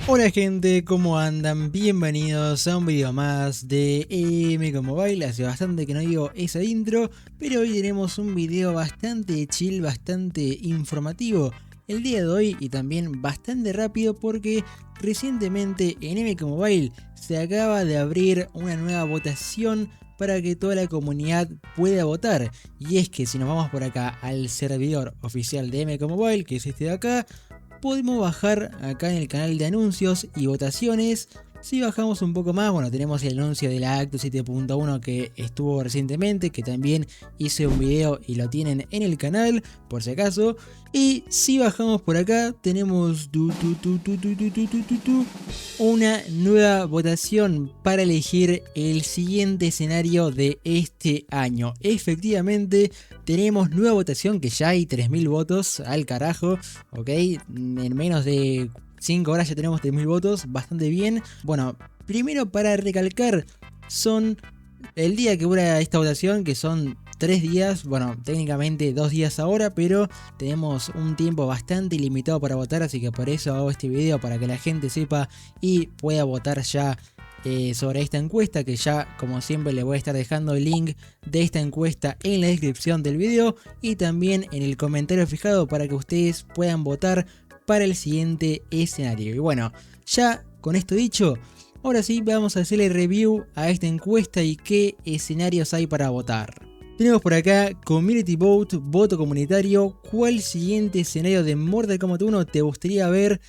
Hola gente, ¿cómo andan? Bienvenidos a un video más de MK Mobile. Hace bastante que no digo esa intro, pero hoy tenemos un video bastante chill, bastante informativo el día de hoy y también bastante rápido porque recientemente en MK Mobile se acaba de abrir una nueva votación para que toda la comunidad pueda votar. Y es que si nos vamos por acá al servidor oficial de MK Mobile, que es este de acá, podemos bajar acá en el canal de anuncios y votaciones. Si bajamos un poco más, bueno, tenemos el anuncio de la Actu 7.1 que estuvo recientemente, que también hice un video y lo tienen en el canal, por si acaso. Y si bajamos por acá, tenemos una nueva votación para elegir el siguiente escenario de este año. Efectivamente, tenemos nueva votación, que ya hay 3000 votos al carajo, ok, en menos de 5 horas ya tenemos 3000 votos, bastante bien. Bueno, primero para recalcar, son el día que dura esta votación, que son 3 días, bueno, técnicamente 2 días ahora, pero tenemos un tiempo bastante limitado para votar, así que por eso hago este video, para que la gente sepa y pueda votar ya sobre esta encuesta, que ya como siempre le voy a estar dejando el link de esta encuesta en la descripción del video y también en el comentario fijado para que ustedes puedan votar para el siguiente escenario. Y bueno, ya con esto dicho, ahora sí vamos a hacerle review a esta encuesta y qué escenarios hay para votar. Tenemos por acá Community Vote, voto comunitario. ¿Cuál siguiente escenario de Mortal Kombat 1 te gustaría ver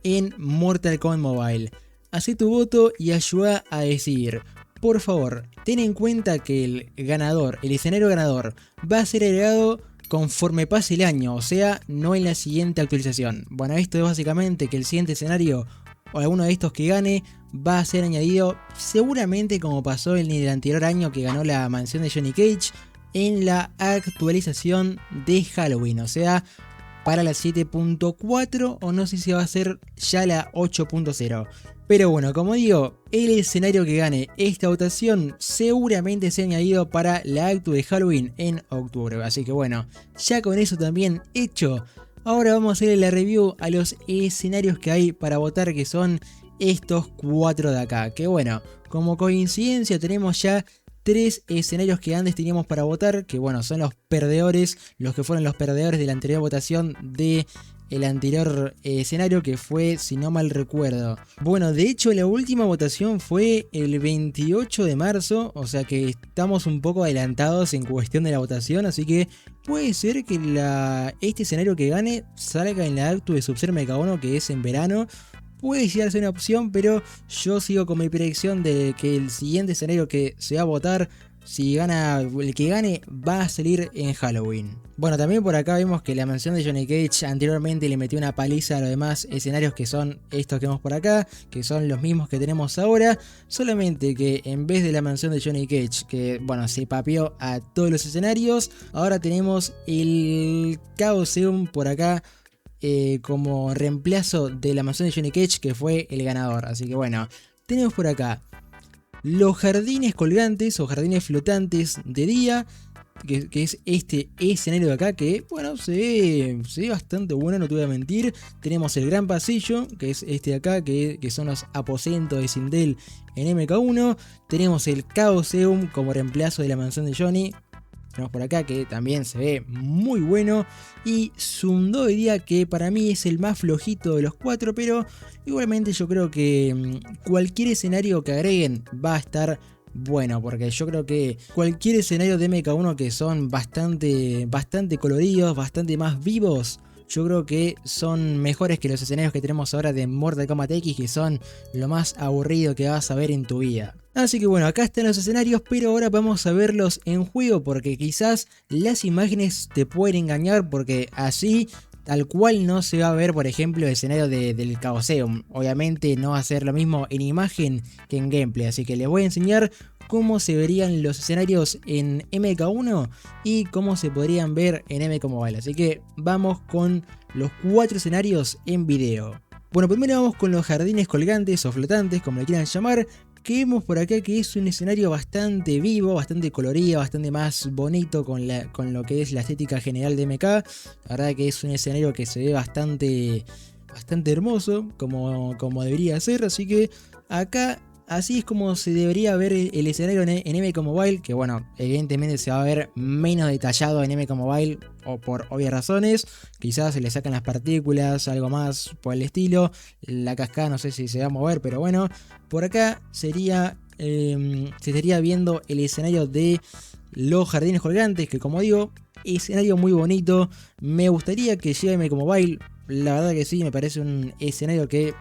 en Mortal Kombat Mobile? Hacé tu voto y ayuda a decidir. Por favor, ten en cuenta que el ganador, el escenario ganador, va a ser agregado conforme pase el año, o sea, no en la siguiente actualización. Bueno, esto es básicamente que el siguiente escenario o alguno de estos que gane va a ser añadido seguramente como pasó en el anterior año que ganó la mansión de Johnny Cage en la actualización de Halloween, o sea, para la 7.4 o no sé si va a ser ya la 8.0. Pero bueno, como digo, el escenario que gane esta votación seguramente sea añadido para la actu de Halloween en octubre. Así que bueno, ya con eso también hecho, ahora vamos a hacerle la review a los escenarios que hay para votar, que son estos 4 de acá. Que bueno, como coincidencia tenemos ya 3 escenarios que antes teníamos para votar, que bueno, son los perdedores, los que fueron los perdedores de la anterior votación de el anterior escenario, que fue, si no mal recuerdo. Bueno, de hecho la última votación fue el 28 de marzo, o sea que estamos un poco adelantados en cuestión de la votación, así que puede ser que este escenario que gane salga en la actu de Sub-Zero MK1, que es en verano. Puede llegar a ser una opción, pero yo sigo con mi predicción de que el siguiente escenario que se va a votar, si gana el que gane, va a salir en Halloween. Bueno, también por acá vemos que la mansión de Johnny Cage anteriormente le metió una paliza a los demás escenarios, que son estos que vemos por acá, que son los mismos que tenemos ahora, solamente que en vez de la mansión de Johnny Cage, que bueno, se papeó a todos los escenarios, ahora tenemos el Chaosium por acá, como reemplazo de la mansión de Johnny Cage, que fue el ganador. Así que bueno, tenemos por acá los jardines colgantes o jardines flotantes de día, que es este escenario de acá, que bueno, se ve bastante bueno, no te voy a mentir. Tenemos el gran pasillo, que es este de acá, que son los aposentos de Sindel en MK1. Tenemos el Chaosium como reemplazo de la mansión de Johnny. Tenemos por acá que también se ve muy bueno. Y Sundó diría que para mí es el más flojito de los 4. Pero igualmente yo creo que cualquier escenario que agreguen va a estar bueno. Porque yo creo que cualquier escenario de MK1 que son bastante coloridos, bastante más vivos, yo creo que son mejores que los escenarios que tenemos ahora de Mortal Kombat X, que son lo más aburrido que vas a ver en tu vida. Así que bueno, acá están los escenarios, pero ahora vamos a verlos en juego, porque quizás las imágenes te pueden engañar, porque así tal cual no se va a ver, por ejemplo, el escenario del Chaosium. Obviamente no va a ser lo mismo en imagen que en gameplay, así que les voy a enseñar cómo se verían los escenarios en MK1 y cómo se podrían ver en MK Mobile. Así que vamos con los 4 escenarios en video. Bueno, primero vamos con los jardines colgantes o flotantes, como le quieran llamar, que vemos por acá que es un escenario bastante vivo, bastante colorido, bastante más bonito con lo que es la estética general de MK. La verdad que es un escenario que se ve bastante hermoso, como debería ser, así que acá así es como se debería ver el escenario en MK Mobile, que bueno, evidentemente se va a ver menos detallado en MK Mobile, o por obvias razones, quizás se le sacan las partículas, algo más por el estilo, la cascada no sé si se va a mover, pero bueno, por acá sería, se estaría viendo el escenario de los jardines colgantes, que como digo, escenario muy bonito, me gustaría que llegue MK Mobile, la verdad que sí, me parece un escenario que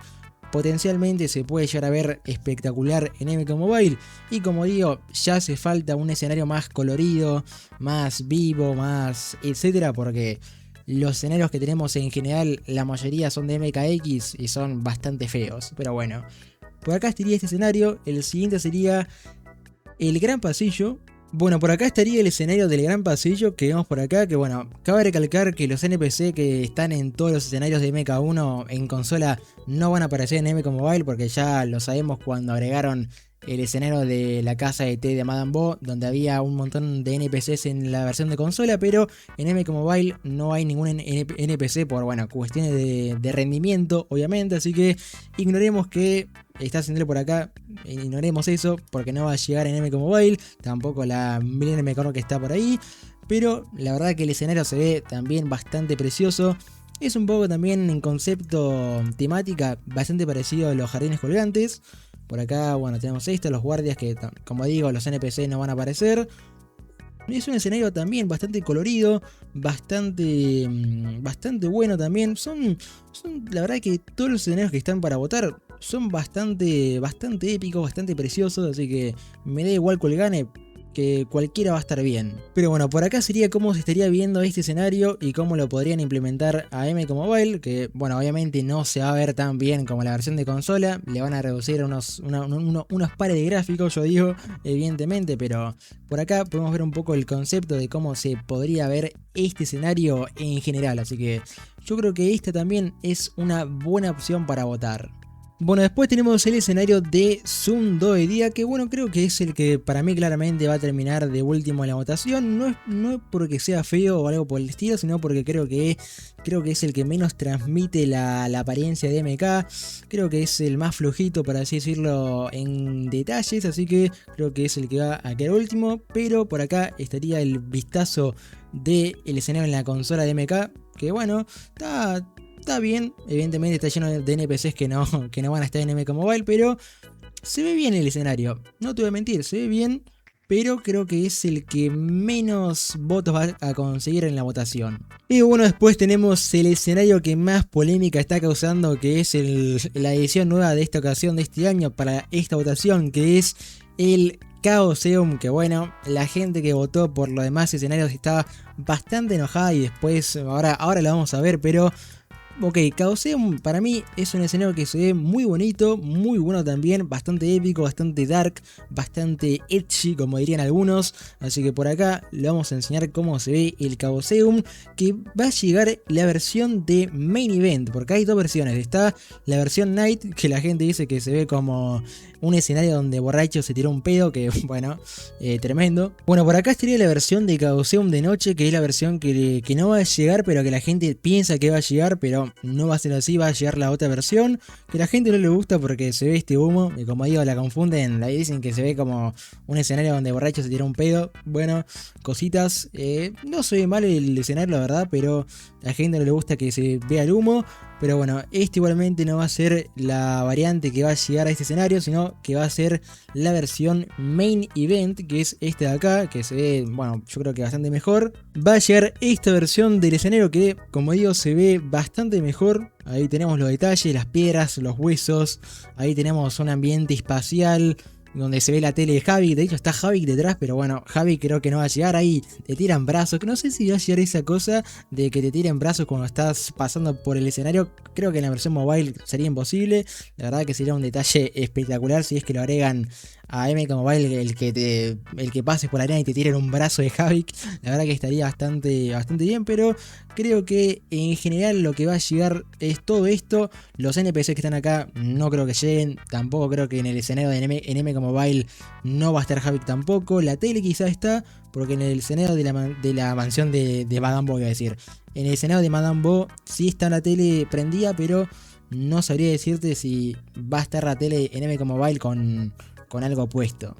potencialmente se puede llegar a ver espectacular en MK Mobile. Y como digo, ya hace falta un escenario más colorido, más vivo, más etcétera, porque los escenarios que tenemos en general, la mayoría son de MKX y son bastante feos. Pero bueno, por acá estaría este escenario. El siguiente sería el Gran Pasillo. Bueno, por acá estaría el escenario del Gran Pasillo que vemos por acá, que bueno, cabe recalcar que los NPC que están en todos los escenarios de MK1 en consola no van a aparecer en MK Mobile porque ya lo sabemos cuando agregaron el escenario de la casa de té de Madame Bo, donde había un montón de NPCs en la versión de consola, pero en MK Mobile no hay ningún NPC por, bueno, cuestiones de rendimiento, obviamente, así que ignoremos que está haciendo por acá, ignoremos eso porque no va a llegar en MK Mobile, tampoco la Millennium Mecano que está por ahí, pero la verdad que el escenario se ve también bastante precioso. Es un poco también en concepto temática bastante parecido a los jardines colgantes. Por acá, bueno, tenemos esto, los guardias que, como digo, los NPC no van a aparecer. Es un escenario también bastante colorido, bastante bueno también. Son la verdad que todos los escenarios que están para votar son bastante épicos, bastante preciosos, así que me da igual cuál gane, que cualquiera va a estar bien. Pero bueno, por acá sería cómo se estaría viendo este escenario y cómo lo podrían implementar a MK Mobile, que bueno, obviamente no se va a ver tan bien como la versión de consola, le van a reducir unos pares de gráficos, yo digo, evidentemente, pero por acá podemos ver un poco el concepto de cómo se podría ver este escenario en general, así que yo creo que esta también es una buena opción para votar. Bueno, después tenemos el escenario de Zoom Día, que bueno, creo que es el que para mí claramente va a terminar de último en la votación. No es porque sea feo o algo por el estilo, sino porque creo que es el que menos transmite la apariencia de MK. Creo que es el más flojito, para así decirlo, en detalles, así que creo que es el que va a quedar último. Pero por acá estaría el vistazo del escenario en la consola de MK, que bueno, está bien, evidentemente está lleno de NPCs que no van a estar en MK Mobile, pero se ve bien el escenario, no te voy a mentir, se ve bien, pero creo que es el que menos votos va a conseguir en la votación. Y bueno, después tenemos el escenario que más polémica está causando, que es la edición nueva de esta ocasión, de este año, para esta votación, que es el Chaosium, que bueno, la gente que votó por los demás escenarios estaba bastante enojada y después, ahora lo vamos a ver, pero ok, Chaosium para mí es un escenario que se ve muy bonito, muy bueno también, bastante épico, bastante dark, bastante edgy como dirían algunos, así que por acá le vamos a enseñar cómo se ve el Chaosium, que va a llegar la versión de Main Event, porque hay dos versiones, está la versión Night, que la gente dice que se ve como un escenario donde borracho se tiró un pedo, que bueno, tremendo. Bueno, por acá estaría la versión de Chaosium de noche, que es la versión que no va a llegar, pero que la gente piensa que va a llegar, pero no va a ser así, va a llegar la otra versión, que a la gente no le gusta porque se ve este humo, y como digo, la confunden, la dicen que se ve como un escenario donde borracho se tiró un pedo. Bueno, cositas, no se ve mal el escenario la verdad, pero a la gente no le gusta que se vea el humo. Pero bueno, este igualmente no va a ser la variante que va a llegar a este escenario, sino que va a ser la versión Main Event, que es esta de acá, que se ve, bueno, yo creo que bastante mejor. Va a llegar esta versión del escenario que, como digo, se ve bastante mejor. Ahí tenemos los detalles, las piedras, los huesos, ahí tenemos un ambiente espacial, donde se ve la tele de Javi, de hecho está Javi detrás, pero bueno, Javi creo que no va a llegar, ahí te tiran brazos, que no sé si va a llegar esa cosa de que te tiren brazos cuando estás pasando por el escenario, creo que en la versión mobile sería imposible, la verdad que sería un detalle espectacular si es que lo agregan a MK Mobile el que pases por la arena y te tiren un brazo de Havik. La verdad que estaría bastante bien, pero creo que en general lo que va a llegar es todo esto. Los NPCs que están acá no creo que lleguen, tampoco creo que en el escenario de en MK Mobile no va a estar Havik tampoco. La tele quizá está, porque en el escenario de la mansión de Madame Bo, iba a decir. En el escenario de Madame Bo sí está la tele prendida, pero no sabría decirte si va a estar la tele en MK Mobile con algo puesto.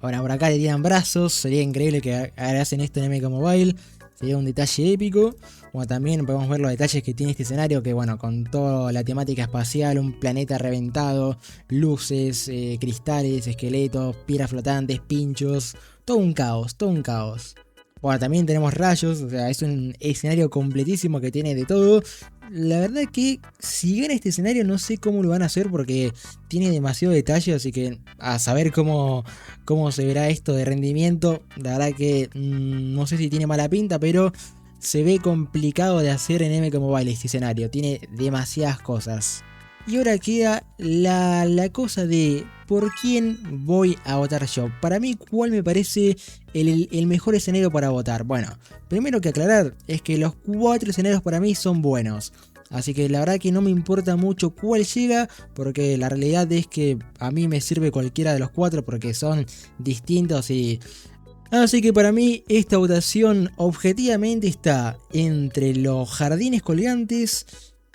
Ahora por acá le tiran brazos, sería increíble que hacen esto en MK Mobile, sería un detalle épico. Bueno, también podemos ver los detalles que tiene este escenario, que bueno, con toda la temática espacial, un planeta reventado, luces, cristales, esqueletos, piedras flotantes, pinchos, todo un caos, todo un caos. Bueno, también tenemos rayos, o sea, es un escenario completísimo que tiene de todo. La verdad que si gana este escenario no sé cómo lo van a hacer porque tiene demasiado detalle, así que a saber cómo se verá esto de rendimiento. La verdad que no sé si tiene mala pinta, pero se ve complicado de hacer en MK Mobile este escenario, tiene demasiadas cosas. Y ahora queda la cosa de por quién voy a votar yo. Para mí, ¿cuál me parece el mejor escenario para votar? Bueno, primero que aclarar es que los 4 escenarios para mí son buenos. Así que la verdad que no me importa mucho cuál llega, porque la realidad es que a mí me sirve cualquiera de los 4 porque son distintos y... Así que para mí esta votación objetivamente está entre los jardines colgantes,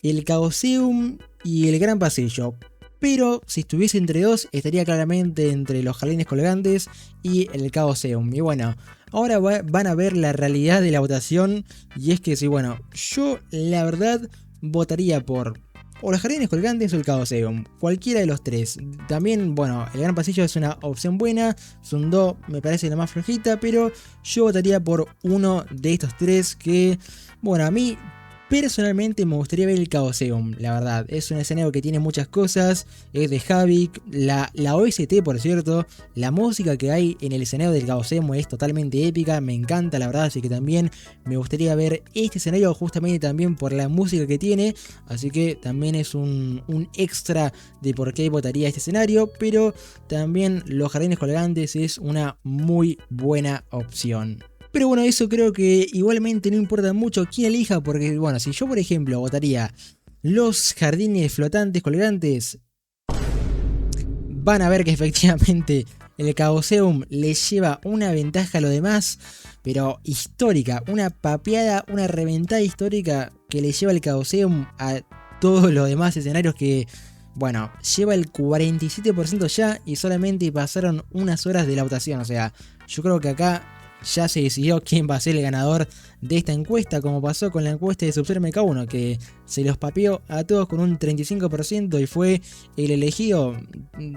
el Caoseum y el Gran Pasillo. Pero si estuviese entre dos, estaría claramente entre los jardines colgantes y el Caoseum. Y bueno, ahora van a ver la realidad de la votación. Y es que sí, bueno, yo la verdad votaría por o los jardines colgantes o el Caoseum, cualquiera de los 3. También, bueno, el Gran Pasillo es una opción buena, Sundo me parece la más flojita, pero yo votaría por uno de estos 3 que, bueno, a mí personalmente me gustaría ver el Caoseum, la verdad. Es un escenario que tiene muchas cosas, es de Havik, la OST por cierto, la música que hay en el escenario del Caoseum es totalmente épica, me encanta la verdad, así que también me gustaría ver este escenario justamente también por la música que tiene, así que también es un extra de por qué votaría este escenario, pero también los jardines colgantes es una muy buena opción. Pero bueno, eso creo que igualmente no importa mucho quién elija, porque bueno, si yo por ejemplo votaría los jardines flotantes colgantes, van a ver que efectivamente el Caoseum le lleva una ventaja a lo demás, pero histórica, una papeada, una reventada histórica que le lleva el Caoseum a todos los demás escenarios que, bueno, lleva el 47% ya y solamente pasaron unas horas de la votación, o sea, yo creo que acá ya se decidió quién va a ser el ganador de esta encuesta, como pasó con la encuesta de Sub-Zero MK1, que se los papeó a todos con un 35% y fue el elegido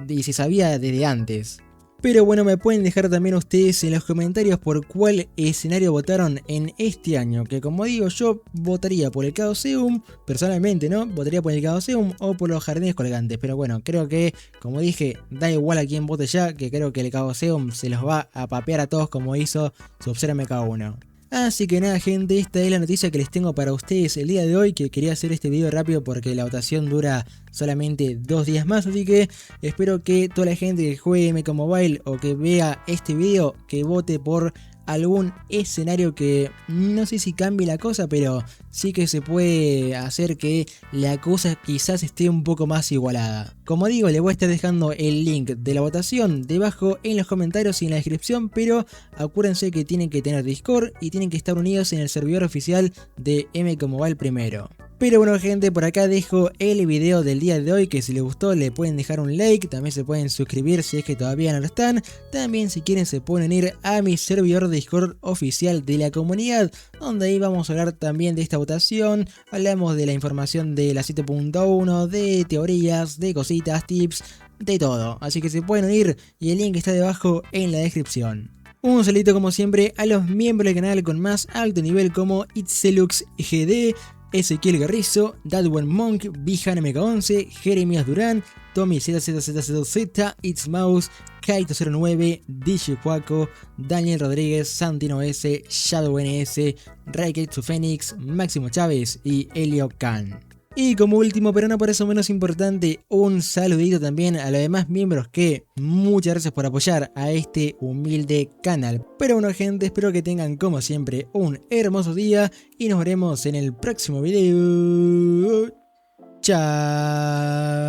y se sabía desde antes. Pero bueno, me pueden dejar también ustedes en los comentarios por cuál escenario votaron en este año, que como digo yo votaría por el Caoseum, personalmente no, votaría por el Caoseum o por los jardines colgantes, pero bueno, creo que como dije, da igual a quién vote ya, que creo que el Caoseum se los va a papear a todos como hizo Sub-Zero MK1. Así que nada gente, esta es la noticia que les tengo para ustedes el día de hoy, que quería hacer este video rápido porque la votación dura solamente 2 días más, así que espero que toda la gente que juegue MK Mobile o que vea este video, que vote por algún escenario que no sé si cambie la cosa, pero sí que se puede hacer que la cosa quizás esté un poco más igualada. Como digo, les voy a estar dejando el link de la votación debajo en los comentarios y en la descripción, pero acuérdense que tienen que tener Discord y tienen que estar unidos en el servidor oficial de MK Mobile primero. Pero bueno gente, por acá dejo el video del día de hoy, que si les gustó le pueden dejar un like, también se pueden suscribir si es que todavía no lo están, también si quieren se pueden ir a mi servidor de Discord oficial de la comunidad, donde ahí vamos a hablar también de esta votación, hablamos de la información de la 7.1, de teorías, de cositas, tips, de todo, así que se pueden unir y el link está debajo en la descripción. Un saludito como siempre a los miembros del canal con más alto nivel como Itzelux GD, Ezequiel Garrizo, Dadwan Monk, Bijan MK11, Jeremías Durán, Tommy ZZZZ, It's Mouse, Kaito09, DJ Juaco, Daniel Rodríguez, Santino S, Shadow NS, Raiketsu Phoenix, Máximo Chávez y Elio Khan. Y como último, pero no por eso menos importante, un saludito también a los demás miembros que muchas gracias por apoyar a este humilde canal. Pero bueno gente, espero que tengan como siempre un hermoso día y nos veremos en el próximo video. Chao.